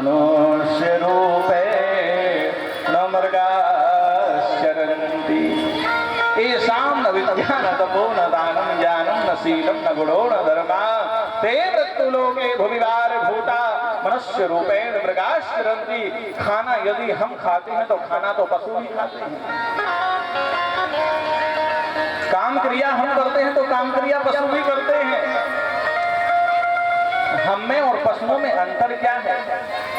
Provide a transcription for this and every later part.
मनुष्य रूपे न मृगाश्चरन्ति येषां न विद्या न तपो न दानं ज्ञानं न शीलं न गुणो न धर्मा ते मृत्युलोके भुविवार भूता मनुष्य रूपेण मृगाश्चरन्ति। खाना यदि हम खाते हैं तो खाना तो पशु भी खाते हैं, काम क्रिया हम करते हैं तो काम क्रिया पशु भी करते हैं। हम में और पशुओं में अंतर क्या है?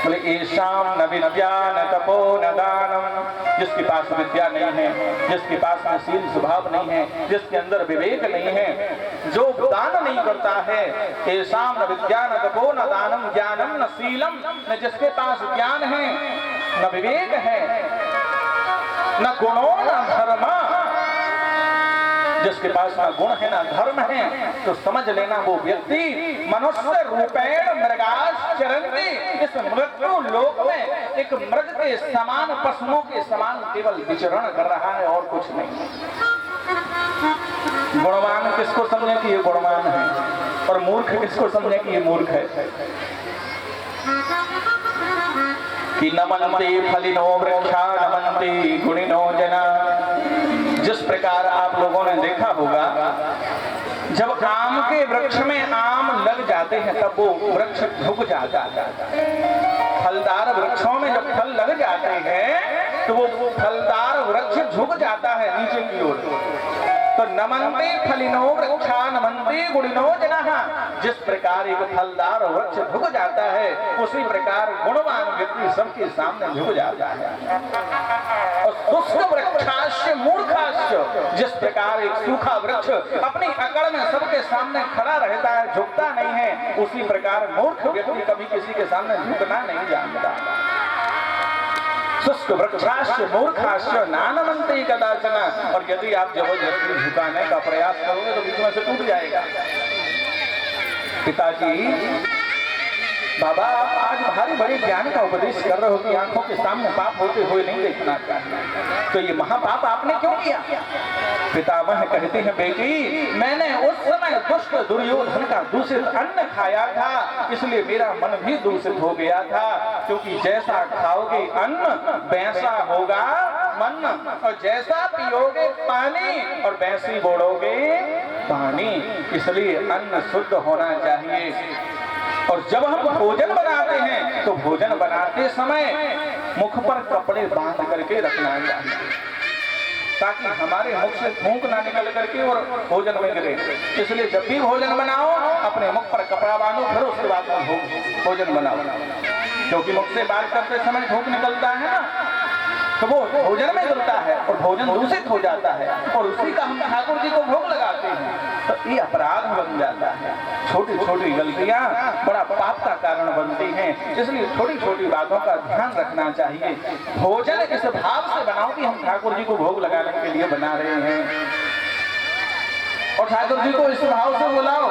बोले येषां न विद्या न तपो न दानम, जिसके पास विद्या नहीं है, जिसके पास में शील स्वभाव नहीं है, जिसके अंदर विवेक नहीं है, जो दान नहीं करता है। येषां न विद्या न तपो न दानम ज्ञानम न शीलम, न जिसके पास ज्ञान है न विवेक है न गुणो न धर्म, जिसके पास ना गुण है ना धर्म है, तो समझ लेना वो व्यक्ति मनुष्य रूपेण मृगाश्चरन्ति, इस मृत्यु लोक में एक मृग के समान पशुओं के समान केवल विचरण कर रहा है और कुछ नहीं। गुणवान किसको समझे कि ये गुणवान है, और मूर्ख किसको समझे कि ये मूर्ख है। कि नमन्ते फलिनो वृक्षा नमन्ते गुणिनो जना। जिस प्रकार आप लोगों ने देखा होगा, जब आम के वृक्ष में आम लग जाते हैं तब वो वृक्ष झुक जाता है। फलदार वृक्षों में जब फल लग जाते हैं तो वो फलदार वृक्ष झुक जाता है नीचे की ओर। तो नमन्ते फलिनो वृक्षा नमन्ते गुणिनो जनाः, जिस प्रकार एक फलदार वृक्ष झुक जाता है उसी प्रकार गुणवान व्यक्ति सबके सामने झुक जाता है। और शुष्क वृक्षाश्च मूर्खाश्च, जिस प्रकार एक सूखा वृक्ष अपनी अकड़ में सबके सामने खड़ा रहता है, झुकता नहीं है, उसी प्रकार मूर्ख व्यक्ति कभी किसी के सामने झुकना नहीं जानता। शुष्क वृक्षाश्च मूर्खाश्च नानमन्ते कदाचन, और यदि आप जबरदस्ती झुकाने का प्रयास करोगे तो बीच में से टूट जाएगा। पिताजी, बाबा आप आज भारी बड़े ज्ञान का उपदेश कर रहे हो कि आंखों के सामने पाप होते हुए नहीं देखना चाहिए, तो ये महापाप आपने क्यों किया? पितामह कहते हैं बेटी, मैंने उस समय दुष्ट दुर्योधन का दूषित अन्न खाया था, इसलिए मेरा मन भी दूषित हो गया था। क्योंकि जैसा खाओगे अन्न वैसा होगा मन, और जैसा पियोगे पानी और वैसी बोलोगे पानी, इसलिए अन्न शुद्ध होना चाहिए। और जब हम भोजन बनाते हैं तो भोजन बनाते समय मुख पर कपड़े बांध करके रखना चाहिए, ताकि हमारे मुख से थूक ना निकल करके और भोजन में गिरे। इसलिए जब भी भोजन बनाओ अपने मुख पर कपड़ा बांधो, फिर उसके बाद भोजन बनाओ। क्योंकि मुख से बात करते समय थूक निकलता है ना, तो वो भोजन में गिरता है और भोजन दूषित हो जाता है, और उसी का हम ठाकुर जी को भोग लगाते हैं, तो ये अपराध बन जाता है। छोटी छोटी गलतियां बड़ा पाप का कारण बनती हैं, इसलिए छोटी छोटी बातों का ध्यान रखना चाहिए। भोजन इस भाव से बनाओ कि हम ठाकुर जी को भोग लगाने के लिए बना रहे हैं, और ठाकुर जी को इस भाव से बुलाओ।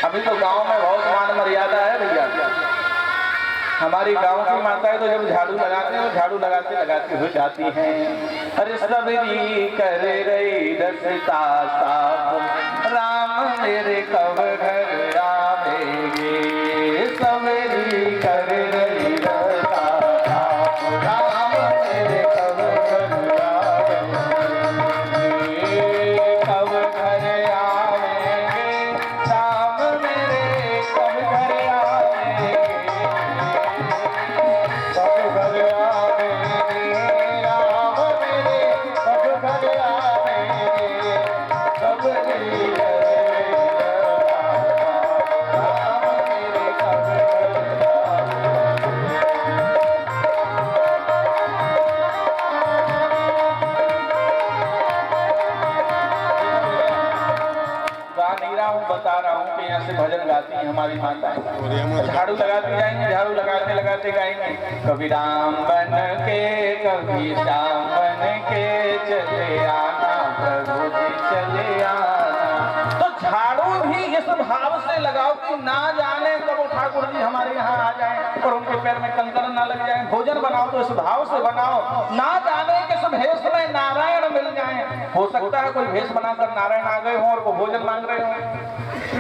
अभी तो गांव में बहुत मान मर्यादा है भैया। हमारी गांव की माताएं तो जब झाड़ू लगाते हैं, झाड़ू लगाते लगाते हो जाती हैं, अरे सबरी कर रही रसता साफ, राम मेरे कब घर आवेंगे, सबरी कर रही रसता साफ, राम मेरे कब घर आवेंगे, कब घर आवेंगे, राम मेरे कब घर आवेंगे, बता रहा हूँ कि यहाँ से भजन गाती हैं हमारी माताएं, झाड़ू लगाती जाएंगे, झाड़ू लगाते लगाते गाएंगे, कभी राम बन के कभी श्याम बन के चले आना, प्रभु जी चले आना। तो झाड़ू भी इस भाव से लगाओ कि ना जाने कब ठाकुर जी हमारे यहाँ आ जाए और उनके पैर में कंकड़ ना लग जाए। भोजन बनाओ तो इस भाव से बनाओ, ना जाने किस भेष में नारायण मिल जाए। हो सकता है कोई भेष बनाकर नारायण आ गए हों और वो भोजन मांग रहे हों।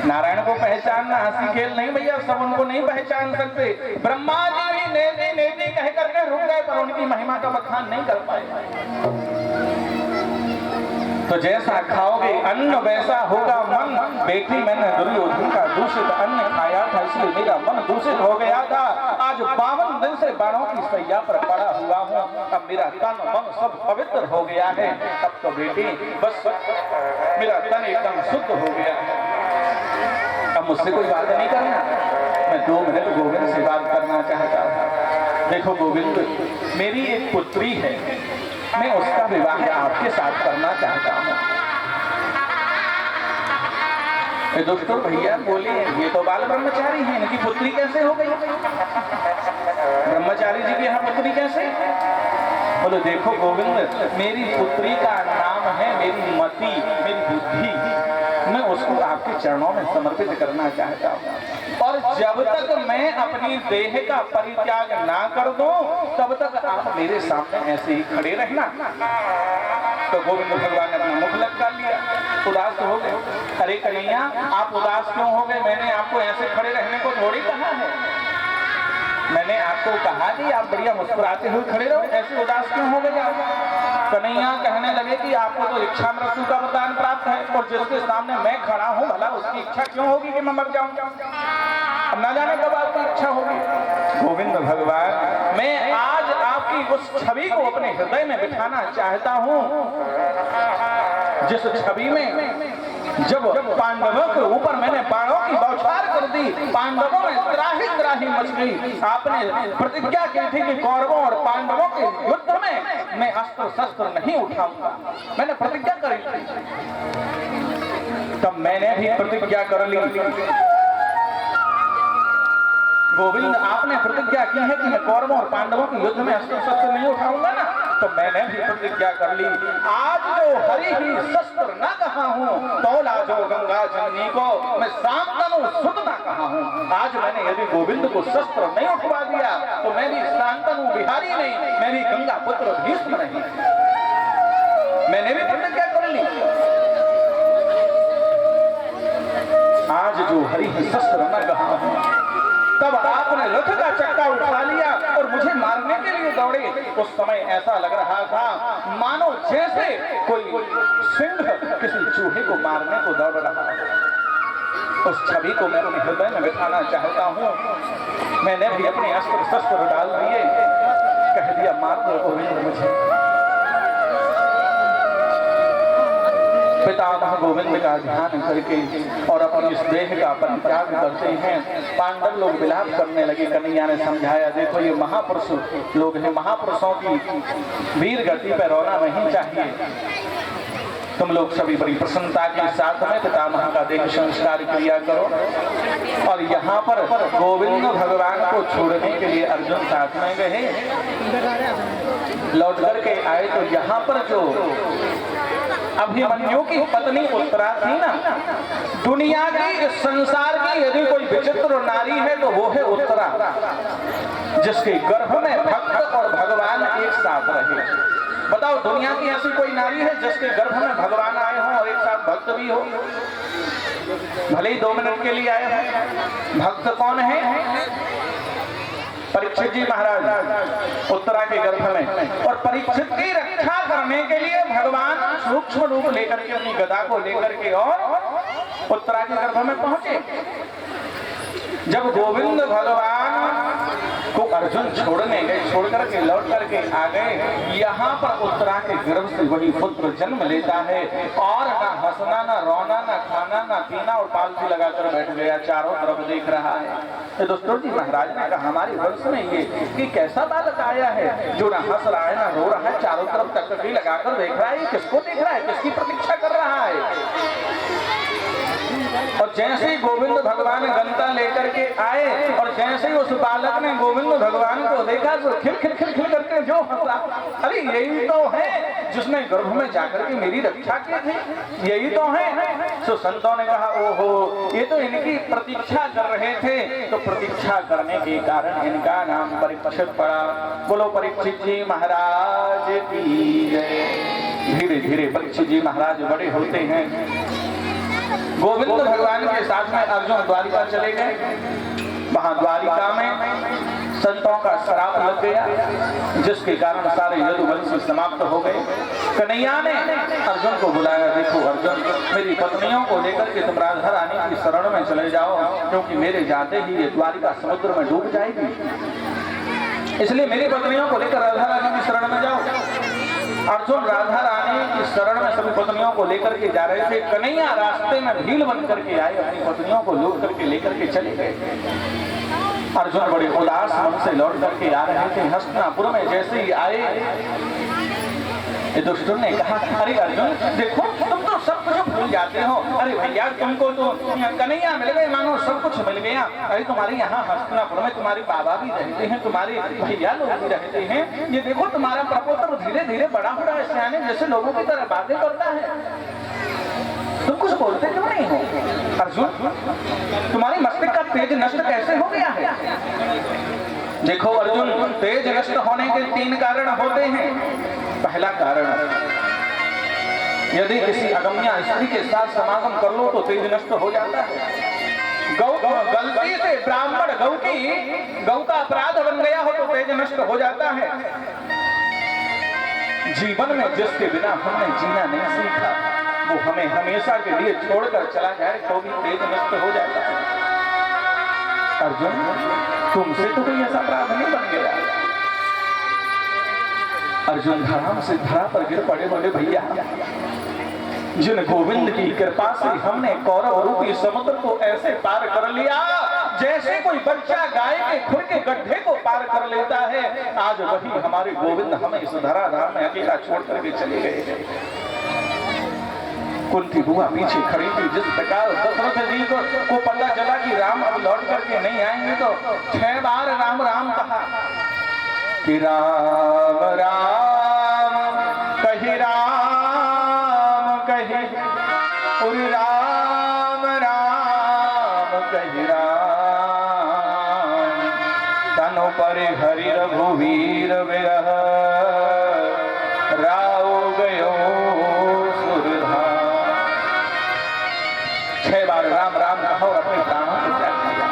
नारायण को पहचानना हंसी खेल नहीं भैया, सब उनको नहीं पहचान सकते। ब्रह्मा जी भी नेति नेति कह करके रुक गए, पर उनकी महिमा का बखान नहीं कर पाए। तो जैसा खाओगे अन्न वैसा होगा मन। बेटी मैंने दुर्योधन का दूषित अन्न खाया था, इसलिए मेरा मन दूषित हो गया था। आज 52 दिन से बाणों की सैया पर पड़ा हुआ हूँ, अब मेरा तन मन सब पवित्र हो गया है। अब तो बेटी बस मेरा तन एकदम शुद्ध हो गया है, अब मुझसे कोई बात नहीं करना। मैं 2 मिनट गोविंद से बात करना चाहता हूँ। देखो गोविंद, मेरी एक पुत्री है, मैं उसका विवाह आपके साथ करना चाहता हूँ। दोस्तों भैया बोले, ये तो बाल ब्रह्मचारी हैं, इनकी पुत्री कैसे हो गई? ब्रह्मचारी जी की यहाँ पुत्री कैसे? बोले देखो गोविंद, मेरी पुत्री का नाम है मेरी मति, मेरी बुद्धि, मैं उसको आपके चरणों में समर्पित करना चाहता हूँ। और जब तक मैं अपनी देह का परित्याग ना कर दूं, तब तक आप मेरे सामने ऐसे ही खड़े रहना। तो गोविंद भगवान ने अपना मुख लटका लिया, उदास हो गए। अरे कन्हैया, आप उदास क्यों हो गए? मैंने आपको ऐसे खड़े रहने को थोड़ी कहा है। मैंने आपको कहा कि आप बढ़िया मुस्कुराते हुए खड़े रहो, ऐसे उदास क्यों हो गए आप? कन्हैया कहने लगे कि आपको तो इच्छा मृत्यु का वरदान प्राप्त है, और जिसके सामने मैं खड़ा हूँ भला उसकी इच्छा क्यों होगी कि मैं मर जाऊं? अब ना जाने कब आपकी इच्छा होगी। गोविंद भगवान, मैं आज आपकी उस छवि को अपने हृदय में बिठाना चाहता हूँ, जिस छवि में जब पांडवों के ऊपर मैंने बाणों की बौछार कर दी, पांडवों में त्राही त्राही मच गई। आपने प्रतिज्ञा की थी कि कौरवों और पांडवों के युद्ध में मैं अस्त्र शस्त्र नहीं उठाऊंगा, मैंने प्रतिज्ञा करी थी। तब मैंने भी प्रतिज्ञा कर ली। गोविंद, आपने प्रतिज्ञा की है कि मैं कौरवों और पांडवों के युद्ध में अस्त्र शस्त्र नहीं उठाऊंगा ना, तो मैंने भी प्रतिज्ञा कर ली। आज जो हरि ही शस्त्र न कहा हूँ, तौला जो गंगा जननी को मैं शांतनु सुत न कहा हूँ। आज मैंने यदि गोविंद को शस्त्र नहीं उठवा दिया, तो मैं भी शांतनु बिहारी नहीं, मैं भी गंगा पुत्र भीष्म नहीं। मैंने भी प्रतिज्ञा कर ली। आज जो हरि ही शस्त्र न कहा हूँ, तब आपने रथ का चक्का उठा लिया और मुझे मारने के लिए दौड़े। उस समय ऐसा लग रहा था मानो जैसे कोई सिंह किसी चूहे को मारने को दौड़ रहा है। उस छवि को मैं अपने हृदय में बिठाना चाहता हूँ। मैंने भी अपने अस्त्र शस्त्र डाल दिए, कह दिया मार दो गोविंद मुझे। पितामह गोविंद का ध्यान करके और अपनी इस देह का परित्याग करते हैं। पांडव लोग विलाप करने लगे। कन्हैया ने समझाया, देखो ये महापुरुष लोग हैं, महापुरुषों की वीर गति पर रोना नहीं चाहिए। तुम लोग सभी बड़ी प्रसन्नता के साथ में पितामह का देह संस्कार क्रिया करो। और यहाँ पर गोविंद भगवान को छोड़ने के लिए अर्जुन साथ में गए, लौट करके आए तो यहाँ पर जो अभिमन्यु की पत्नी उत्तरा थी ना, दुनिया की इस संसार की यदि कोई विचित्र नारी है तो वो है उत्तरा, जिसके गर्भ में भक्त और भगवान एक साथ रहे। बताओ, दुनिया की ऐसी कोई नारी है जिसके गर्भ में भगवान आए हों और एक साथ भक्त भी हो? भले ही 2 मिनट के लिए आए हों। भक्त कौन है? परीक्षित जी महाराज उत्तरा के गर्भ में, और परीक्षित की रक्षा करने के लिए भगवान सूक्ष्म रूप लेकर के अपनी गदा को लेकर के और उत्तरा के गर्भ में पहुंचे। जब गोविंद भगवान को अर्जुन छोड़ने गए, छोड़ करके लौट करके आ गए, यहाँ पर उत्तरा के गर्भ से वही पुत्र जन्म लेता है और ना हंसना, ना रोना, ना खाना, ना पीना, और पालतू लगाकर बैठ गया, चारों तरफ देख रहा है। तो दोस्तों जी महाराज ने कहा, हमारे वंश में ये कि कैसा बालक आया है जो ना हंस रहा है, ना रो रहा है, चारों तरफ टकटकी लगाकर देख रहा है, किसको देख रहा है, किसकी प्रतीक्षा कर रहा है? और जैसे ही गोविंद भगवान गंता लेकर के आए और जैसे ही उस बालक ने गोविंद भगवान को देखा तो खिल खिल खिल खिल करके जो हंसा, अरे यही तो है जिसने गर्भ में जाकर के मेरी रक्षा की थी, यही तो है। तो संतों ने कहा, ओहो, ये तो इनकी प्रतीक्षा कर रहे थे। तो प्रतीक्षा करने के कारण इनका नाम परीक्षित पड़ा। बोलो परीक्षित जी महाराज की जय। धीरे धीरे परीक्षित जी महाराज बड़े होते हैं। गोविंद भगवान के साथ में अर्जुन द्वारिका चले गए। वहां द्वारिका में संतों का श्राप लग गया, जिसके कारण सारे यदुवंश समाप्त हो गए। कन्हैया ने अर्जुन को बुलाया, देखो अर्जुन, मेरी पत्नियों को लेकर के तुम राधा रानी की शरण में चले जाओ, क्योंकि मेरे जाते ही ये द्वारिका समुद्र में डूब जाएगी, इसलिए मेरी पत्नियों को लेकर राधा रानी की शरण में जाओ। अर्जुन राधा रानी की शरण में सभी पत्नियों को लेकर के जा रहे थे। कन्हैया रास्ते में भील बन करके आए, अपनी पत्नियों को लूट करके लेकर के चले गए। अर्जुन बड़े उदास मन से लौट करके आ रहे थे। हस्तिनापुर में जैसे ही आए, दुष्टों ने कहा, अरे अर्जुन देखो, तुम तो सब कुछ भूल जाते हो। अरे भैया, तुमको तो कन्हैया मिल गए, मानो सब कुछ मिल गया। अरे तुम्हारे यहाँ हस्तिनापुर में तुम्हारे बाबा भी रहते हैं, तुम्हारे भैया लोग भी रहते हैं। ये देखो तुम्हारा प्रपोत्र धीरे धीरे बड़ा हो रहा है, सियाने जैसे लोगों की तरह बातें करता है। तुम कुछ बोलते क्यों नहीं हो? अर्जुन, तुम्हारी मस्तिष्क का तेज नष्ट कैसे हो गया है? देखो अर्जुन, तेज नष्ट होने के 3 कारण होते हैं। पहला कारण, यदि किसी अगम्या स्त्री के साथ समागम कर लो तो तेज नष्ट हो जाता है। गलती से ब्राह्मण गौ का अपराध बन गया हो तो तेज नष्ट हो जाता है। जीवन में जिसके बिना हमने जीना नहीं सीखा, वो हमें हमेशा के लिए छोड़कर चला जाए तो भी तेज नष्ट हो जाता है। अर्जुन, तुमसे तो कोई ऐसा अपराध नहीं बन गया। अर्जुन धराम से धरा पर गिर पड़े, बोले भैया, जिन गोविंद की कृपा से हमने कौरव रूपी समुद्र को ऐसे पार कर लिया जैसे कोई बच्चा गाय के खुर के गड्ढे को पार कर लेता है, आज वही हमारे गोविंद हमें इस धराधाम में अकेला छोड़ करके चले गए। कुंती बुआ पीछे खड़ी थी। जिस प्रकार दशरथ जी को पता चला कि राम अब लौट करके नहीं आएंगे तो 6 बार राम राम कहा कि राम राम कही, राम कही, और राम राम कही, राम तनु पर हरि रघुवीर विरह राव गयो सुरधाम। 6 बार राम राम कहा और अपने प्राणों को त्याग दिया।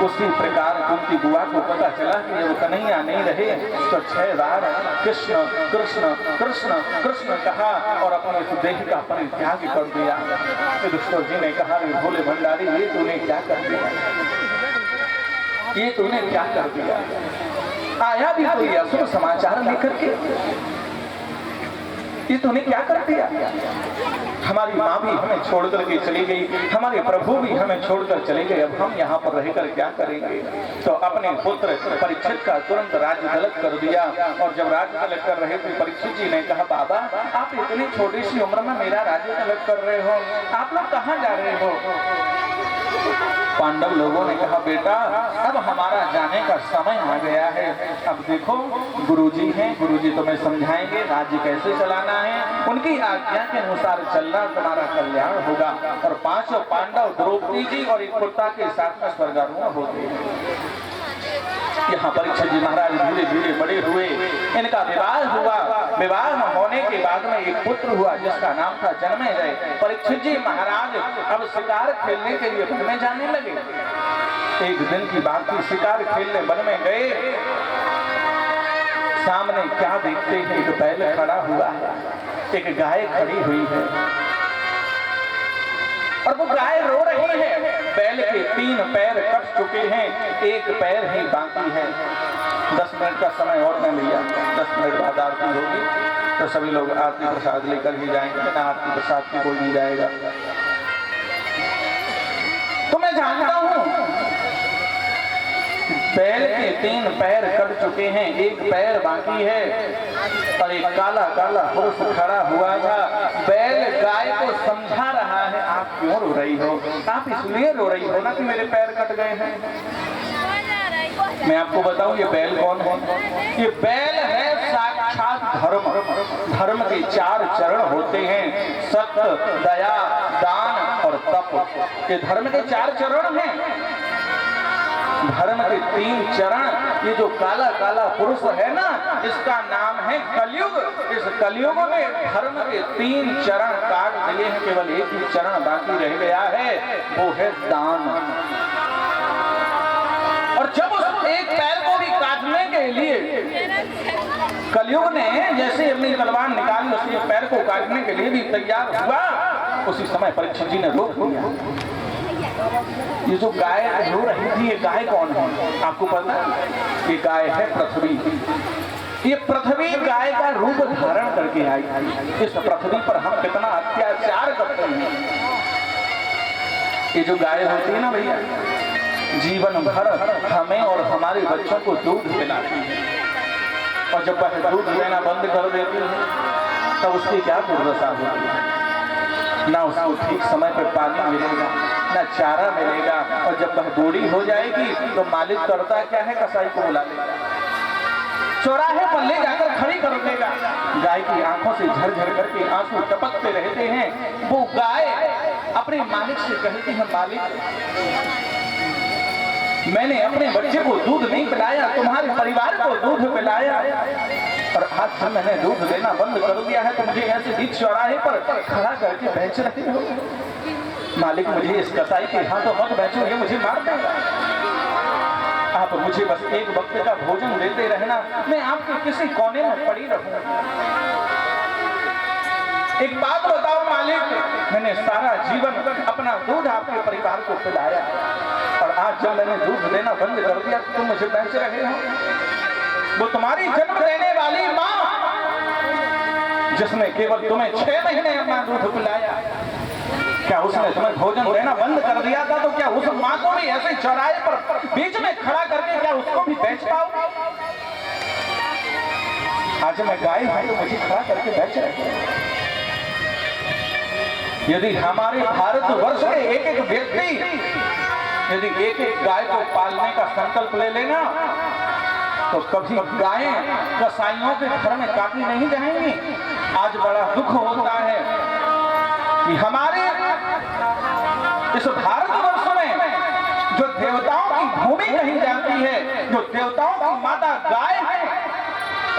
उसी प्रकार कुंती बुआ को पता चला कि वो कन्हैया नहीं रहे तो 6 बार कृष्ण कृष्ण कृष्ण कृष्ण कहा और अपने इस देह का परित्याग कर दिया। युधिष्ठिर जी ने कहा, भोले भंडारी, ये तूने क्या कर दिया, ये तूने क्या कर दिया? आया भी कोई असुर समाचार लेकर के, ये तूने क्या कर दिया? हमारी माँ भी हमें छोड़कर के चली गई, हमारे प्रभु भी हमें छोड़कर चले गए, अब हम यहाँ पर रहकर क्या करेंगे? तो अपने पुत्र परीक्षित का तुरंत राज्य तलक कर दिया। और जब राज्य तलक कर रहे थे, परीक्षित जी ने कहा, बाबा आप इतनी छोटी सी उम्र में मेरा राज्य तलक कर रहे हो, आप लोग कहाँ जा रहे हो? पांडव लोगों ने कहा, बेटा अब हमारा जाने का समय आ गया है। अब देखो गुरुजी हैं, गुरुजी तुम्हें समझाएंगे राज्य कैसे चलाना है, उनकी आज्ञा के अनुसार चलना तुम्हारा कल्याण होगा। और 5 पांडव द्रौपदी जी और एक कुत्ता के साथ में स्वर्गारोहण होते हैं। यहाँ परीक्षित जी महाराज धीरे धीरे बड़े हुए, इनका विवाह हुआ। विवाह होने के बाद में एक पुत्र हुआ जिसका नाम था जन्मेजय। परीक्षित जी महाराज अब शिकार खेलने के लिए वन में जाने लगे। एक दिन की बात थी, शिकार खेलने वन में गए, सामने क्या देखते हैं, एक बैल खड़ा हुआ है, एक गाय खड़ी हुई है और वो गाय रो रही है। बैल के 3 पैर कट चुके हैं, 1 पैर ही बाकी है। 10 मिनट का समय और न लिया, 10 मिनट बाद आरती होगी तो सभी लोग आरती प्रसाद लेकर ही जाएंगे, ना आरती प्रसाद की कोई नहीं जाएगा। तो मैं जानता हूं बैल के 3 पैर कट चुके हैं, 1 पैर बाकी है और एक काला काला पुरुष खड़ा हुआ था। बैल गाय को समझा रहा है, आप क्यों रो रही हो? आप इसलिए रो रही हो ना कि मेरे पैर कट गए हैं। मैं आपको बताऊं ये बैल कौन है? ये बैल है साक्षात धर्म। धर्म के 4 चरण होते हैं, सत्य, दया, दान और तप। ये धर्म के 4 चरण हैं। धर्म के 3 चरण, ये जो काला काला पुरुष है ना, इसका नाम है कलयुग। इस कलयुग में धर्म के 3 चरण काट दिए हैं, केवल एक ही चरण बाकी रह गया है, वो है दान। और जब उस एक पैर को भी काटने के लिए कलयुग ने जैसे अपनी तलवार निकाली, उसके पैर को काटने के लिए भी तैयार हुआ, उसी समय परीक्षित जी ने रोक दिया। ये जो गाय रो रही थी, ये गाय कौन है आपको पता है? ये गाय है पृथ्वी। ये पृथ्वी गाय का रूप धारण करके आई। इस पृथ्वी पर हम कितना अत्याचार करते हैं। ये जो गाय होती है ना भैया, जीवन भर हमें और हमारे बच्चों को दूध पिलाती है, और जब वह दूध देना बंद कर देती है तब उसकी क्या दुर्दशा होती है। ना उसको ठीक समय पर पानी मिलेगा, ना चारा मिलेगा, और जब वह बूढ़ी हो जाएगी तो मालिक करता क्या है, कसाई को बुला लेगा, चौराहे पर ले जाकर खड़ी कर देगा। गाय की आंखों से झरझर करके आंसू टपकते रहते हैं। वो गाय अपने मालिक से कहती है, मालिक मैंने अपने बच्चे को दूध नहीं पिलाया, तुम्हारे परिवार को दूध पिलाया, और आज से मैंने दूध देना बंद कर दिया है, तो मुझे ऐसे बीच चौराहे पर खड़ा करके बेच रहे हो। मालिक मुझे इस कसाई के हाथों मत बेचो, ये मुझे मार देगा। आप मुझे बस एक वक्त का भोजन देते रहना, मैं आपके किसी कोने में पड़ी रहूं। एक बात बताओ मालिक, मैंने सारा जीवन अपना दूध आपके परिवार को पिलाया, और आज जब मैंने दूध देना बंद कर दिया तुम मुझे बेच रहे हो। वो तुम्हारी जन्म देने वाली माँ, जिसने केवल तुम्हें 6 महीने अपना दूध पिलाया, क्या उसने तुम्हें भोजन देना बंद कर दिया था? तो क्या उस माँ को भी ऐसे चौराहे पर बीच में खड़ा करके क्या उसको भी बेच पाओगे? आज मैं गाय हूं तो मुझे खड़ा करके बेच रहे। यदि हमारे भारतवर्ष के एक एक व्यक्ति यदि एक एक गाय को पालने का संकल्प ले लेना, तो कभी गायें कसाईयों के घर में काटी नहीं जाएंगी। आज बड़ा दुख होता है कि हमारे इस भारतवर्ष में जो देवताओं की भूमि कही जाती है, जो देवताओं की माता गाय है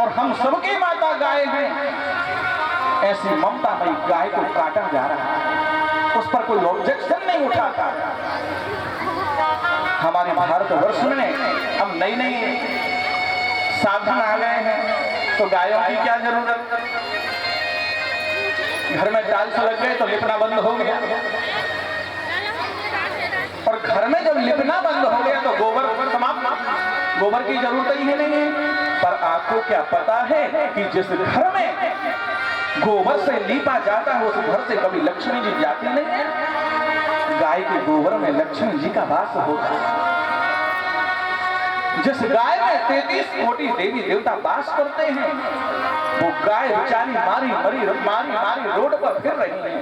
और हम सबकी माता गाय है, ऐसी ममता भई गाय को काटा जा रहा है, उस पर कोई ऑब्जेक्शन नहीं उठाता। हमारे भारतवर्ष में हम नई नई साधन आ गए हैं, तो गायों की क्या जरूरत? घर में टाइल्स लग गए तो लिपना बंद हो गया, और घर में जब लिपना बंद हो गया तो गोबर समाप्त, गोबर की जरूरत ही नहीं है। पर आपको क्या पता है कि जिस घर में गोबर से लीपा जाता है उस घर से कभी लक्ष्मी जी जाती नहीं है। गाय के गोबर में लक्ष्मी जी का वास होता है। जिस गाय में 33 कोटि देवी देवता वास करते हैं, वो गाय बेचारी मारी रोड पर फिर रही है।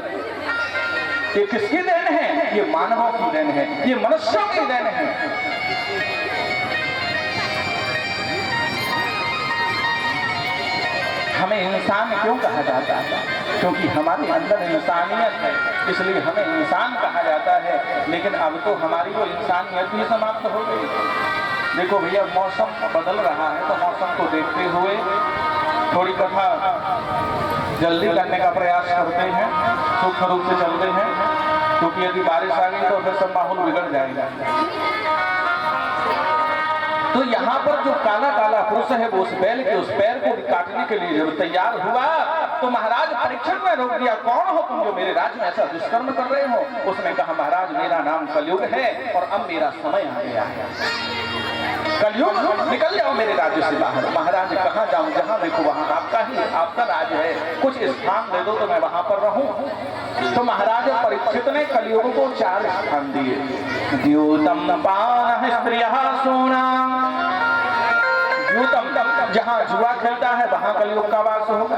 ये किसकी देन है? ये मानवों की देन है, ये मनुष्यों की देन है। हमें इंसान क्यों कहा जाता है? क्योंकि हमारे अंदर इंसानियत है, इसलिए हमें इंसान कहा जाता है। लेकिन अब तो हमारी वो इंसानियत ही समाप्त हो गई। देखो भैया, मौसम बदल रहा है, तो मौसम को देखते हुए थोड़ी कथा जल्दी करने का प्रयास करते हैं, सूक्ष्म रूप से चलते हैं, क्योंकि यदि बारिश आ गई तो फिर सब माहौल बिगड़ जाएगा। तो यहाँ पर जो काला काला पुरुष है वो उस बैल के उस पैर को भी काटने के लिए जब तैयार हुआ, तो महाराज परीक्षण में रोक दिया, कौन हो तुम जो मेरे राज्य में ऐसा दुष्कर्म कर रहे हो? उसने कहा, महाराज मेरा नाम कलयुग है और अब मेरा समय आ गया है। कलयुग, निकल जाओ मेरे राज्य से बाहर। महाराज कहाँ जाऊं? जहाँ देखो वहाँ आपका राज है, कुछ स्थान दे दो तो मैं वहां पर रहूं। तो महाराज परीक्षित ने कलयुग को 4 स्थान दिए। द्यूतम पान स्त्रियः सोना, द्यूतम जहाँ जुआ खेलता है वहां कलयुग का वास होगा।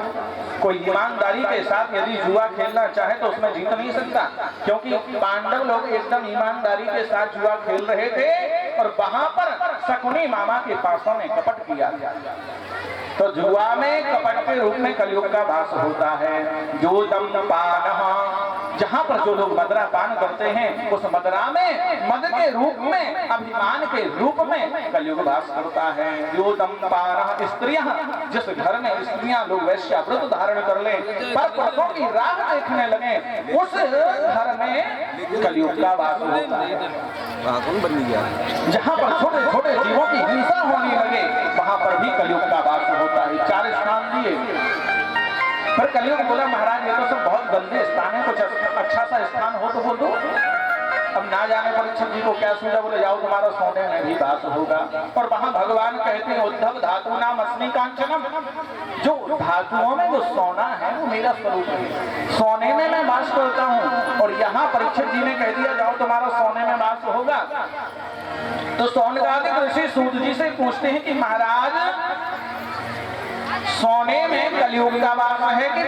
कोई ईमानदारी के साथ यदि जुआ खेलना चाहे तो उसमें जीत नहीं सकता, क्योंकि पांडव लोग एकदम ईमानदारी के साथ जुआ खेल रहे थे और वहां पर शकुनी मामा के पासों ने कपट किया। तो जुआ में कपट के रूप में कलयुग का वास होता है। द्यूतम पानः जहां पर जो लोग मदरा पान करते हैं उस मदरा में मद के रूप में, अभिमान के रूप में कलयुग वास करता है। जो दंपारा स्त्रियां, जिस घर में स्त्रियां लोग वैश्याव्रत धारण कर ले, पर पुरुषों की राह देखने लगे, उस घर में कलयुग का वास होता है। जहां पर छोटे छोटे जीवों की हिंसा होने लगे, वहां पर भी कलयुग का वास होता है। 4 स्थान दिए, पर कलयुग बोला महाराज ये तो सब बहुत गंदे स्थान है, कुछ अच्छा सा स्थान हो तो बोल दो। अब ना जाने परीक्षित जी को क्या सूझा, बोले जाओ तुम्हारा सोने में भी वास होगा। और वहां भगवान कहते हैं उद्धव धातु नाम अस्मि कांचनम, जो धातुओं में जो सोना है वो मेरा स्वरूप है, सोने में मैं वास करता हूँ। और यहाँ परीक्षित जी ने कह दिया जाओ तुम्हारा सोने में वास होगा। तो सौनकादिक ऋषि सूत जी से पूछते हैं कि महाराज सोने में कलयुग का वास है कि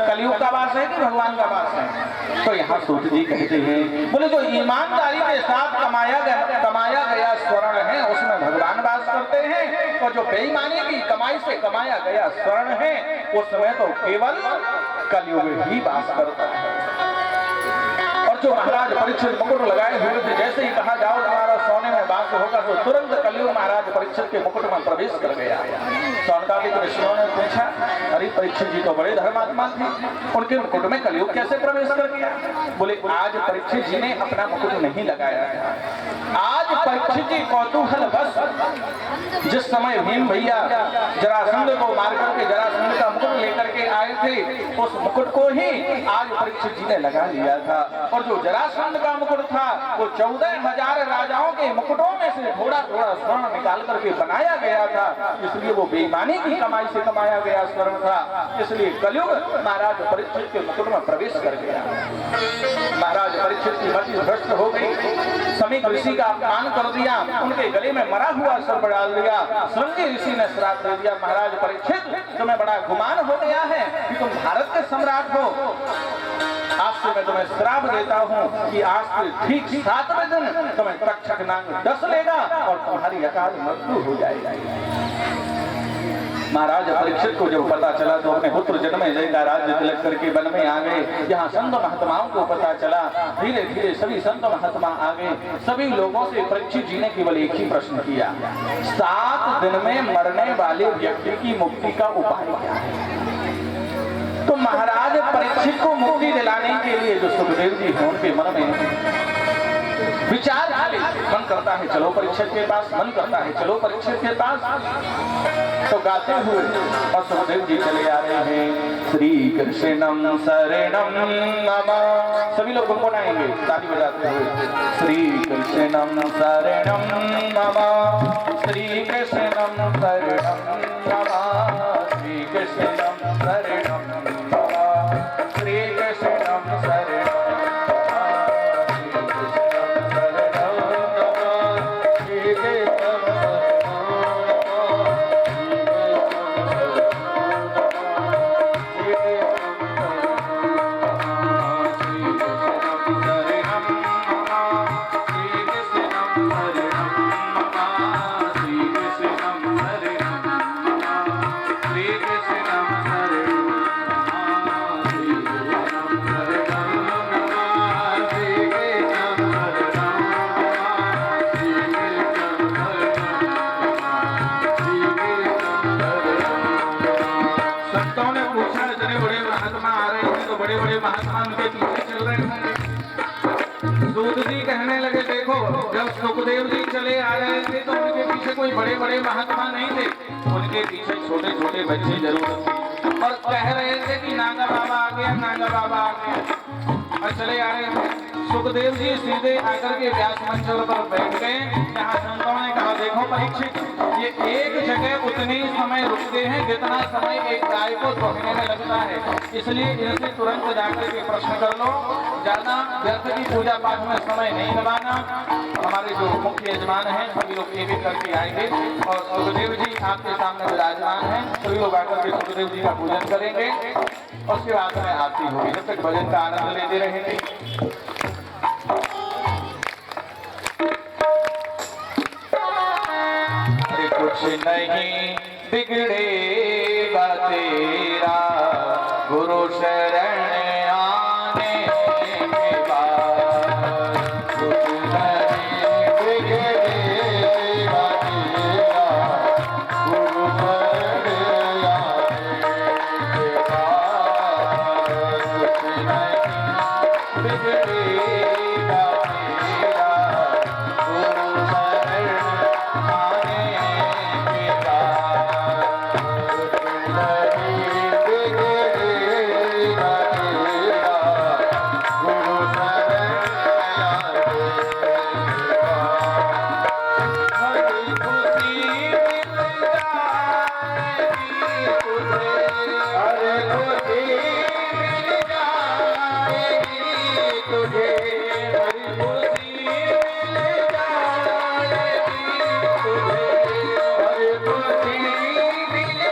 कलयुग का वास है कि भगवान का वास है? तो यहाँ सूत जी कहते हैं, बोले जो ईमानदारी के साथ कमाया गया स्वर्ण है उसमें भगवान वास करते हैं, और जो बेईमानी की कमाई से कमाया गया स्वर्ण है उसमें तो केवल कलयुग ही वास करता है। और जो महाराज परीक्षित मुकुट लगाए हुए थे, जैसे ही कहा जाओ तुम्हारा सोने में वास होगा, तो तुरंत कलयुग महाराज परीक्षित के मुकुट में प्रवेश कर गया। सौनकादिक ऋषियों ने पूछा, अरे परीक्षित जी तो बड़े धर्मात्मा थे, उनके मुकुट में कलयुग कैसे प्रवेश कर गया? बोले आज परीक्षित जी ने अपना मुकुट नहीं लगाया था। आज परीक्षित जी कौतूहल बस जिस समय भीम भैया जरासंध को मार करके जरासंध का मुकुट लेकर के आए थे, उस मुकुट को ही आज परीक्षित जी ने लगा लिया था। और जो जरासंध का मुकुट था वो 14,000 राजाओं के मुकुटों में से थोड़ा थोड़ा स्वर्ण निकाल करके बनाया गया था, इसलिए वो बेईमानी की कमाई से कमाया गया स्वर्ण था। इसलिए कलयुग महाराज परीक्षित के मुकुट में प्रवेश कर गया। महाराज परीक्षित की मति भ्रष्ट हो गई, समीक ऋषि का अपमान कर दिया, उनके गले में मरा हुआ सर्प डाल दिया। श्रृंगी ऋषि ने श्राप दे दिया, महाराज परीक्षित तुम्हें बड़ा गुमान हो गया है कि तुम भारत के सम्राट हो, आज से मैं तुम्हें श्राप देता हूँ कि आज से ठीक 7वें दिन तुम्हें तक्षक नाग डस लेगा और तुम्हारी अकाल मृत्यु हो जाएगी। महाराज परीक्षित को जब पता चला तो अपने पुत्र जन्मे जय राज्य तिलक करके वन में आ गए। यहाँ संत महात्माओं को पता चला, धीरे धीरे सभी संत महात्मा आ गए। सभी लोगों से परीक्षित जी ने केवल एक ही प्रश्न किया, 7 दिन में मरने वाले व्यक्ति की मुक्ति का उपाय क्या है? तो महाराज परीक्षित को मुक्ति दिलाने के लिए जो सुखदेव जी हैं उनके मन में विचार आए, मन करता है चलो परीक्षित के पास, मन करता है चलो परीक्षित के पास। तो गाते हुए और सुखदेव जी चले आ रहे हैं, श्री कृष्णम शरणम मम। सभी लोग गुनगुनाएंगे ताली बजाते हुए, श्री कृष्णम शरणम मम, श्री कृष्णम शरणम मम, श्री कृष्णम शरणम मम, श्री कृष्णम शरणम। बड़े बड़े महात्मा उनके पीछे चल रहे हैं। सूत जी कहने लगे देखो जब सुखदेव जी चले आ रहे थे तो उनके पीछे कोई बड़े बड़े महात्मा नहीं थे, उनके पीछे छोटे छोटे बच्चे जरूर थे और कह रहे थे कि नागा बाबा आ गया, नागा बाबा आ गया। और चले आ रहे थे। सुखदेव जी सीधे आकर के व्यास मंच पर बैठ गए। यहाँ संतों ने कहा देखो परीक्षित, ये एक जगह उतने समय रुकते हैं जितना समय एक गाय को धोने में लगता है, इसलिए इनसे तुरंत जाकर के प्रश्न कर लो, ज्यादा व्यर्थ की पूजा पाठ में समय नहीं लगाना। हमारे जो मुख्य यजमान हैं सभी लोग एक एक करके आएंगे और सुखदेव जी आपके सामने विराजमान हैं, सभी लोग आकर के सुखदेव जी का पूजन करेंगे। उसके बाद में आरती होगी, जब तक भजन का आनंद लेते रहेंगे। कुछ नहीं बिगड़ेगा तेरा गुरु शरण